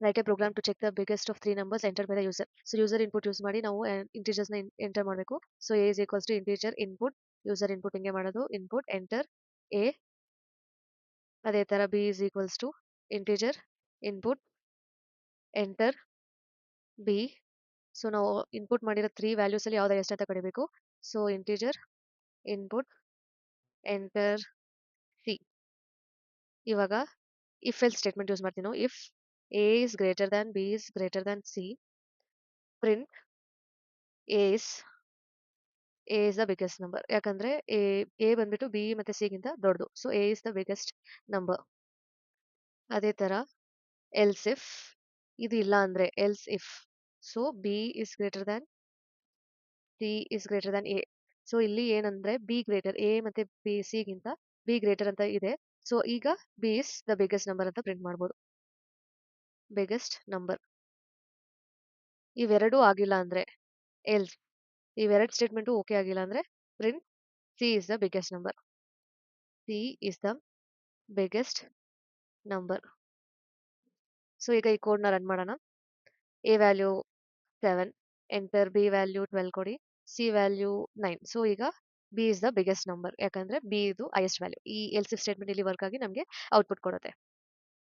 Right a program to check the biggest of 3 numbers enter by the user. So user input use ಮಾಡಿ ನಾವು ಇಂಟೀಜರ್ಸ್ನ enter ಮಾಡಬೇಕು. So a is equals to integer input, user input ಹಿಂಗೆ ಮಾಡೋದು, input enter a. ಅದೇ ಥರ b is equals to integer input enter b. So ನಾವು input ಮಾಡಿರೋ 3 ವ್ಯಾಲ್ಯೂಸಲ್ಲಿ ಯಾವ್ದು ಎಷ್ಟು ಅಂತ ಕಡಿಬೇಕು. So integer input enter c. ಇವಾಗ ಇಫ್ ಎಲ್ ಸ್ಟೇಟ್ಮೆಂಟ್ ಯೂಸ್ ಮಾಡ್ತೀವಿ ನಾವು. If A is greater than B is greater than C, print A is the biggest number. ಯಾಕಂದ್ರೆ ಎ ಬಂದ್ಬಿಟ್ಟು ಬಿ ಮತ್ತೆ ಸಿ ಗಿಂತ ದೊಡ್ಡದು. So a is the biggest number. ಅದೇ ತರ ಎಲ್ಸ್ ಇಫ್ ಇದು ಇಲ್ಲ ಅಂದ್ರೆ else if. So B is greater than C is greater than A. So ಇಲ್ಲಿ ಏನಂದ್ರೆ ಬಿ ಗ್ರೇಟರ್, ಎ ಮತ್ತೆ ಬಿ ಸಿ ಗಿಂತ ಬಿ ಗ್ರೇಟರ್ ಅಂತ ಇದೆ. ಸೊ ಈಗ B is the biggest number ಅಂತ ಪ್ರಿಂಟ್ ಮಾಡ್ಬೋದು. Biggest number. ಇವೆರಡೂ ಆಗಿಲ್ಲ ಅಂದ್ರೆ ಎಲ್ಸ್. ಇವೆರಡು ಸ್ಟೇಟ್ಮೆಂಟು ಓಕೆ ಆಗಿಲ್ಲ ಅಂದ್ರೆ print C is the biggest number. C is the biggest number. So ಈಗ ಈ ಕೋಡ್ನ ರನ್ ಮಾಡೋಣ. A value 7, enter B value 12 ಕೊಡಿ, ಸಿ ವ್ಯಾಲ್ಯೂ 9. ಸೊ ಈಗ B is the biggest number ಯಾಕಂದ್ರೆ ಬಿ ಇದು ಹೈಯೆಸ್ಟ್ ವ್ಯಾಲ್ಯೂ. ಈ ಎಲ್ಸ್ ಇಫ್ ಸ್ಟೇಟ್ಮೆಂಟ್ ಇಲ್ಲಿ ವರ್ಕ್ ಆಗಿ ನಮಗೆ ಔಟ್ಪುಟ್ ಕೊಡುತ್ತೆ.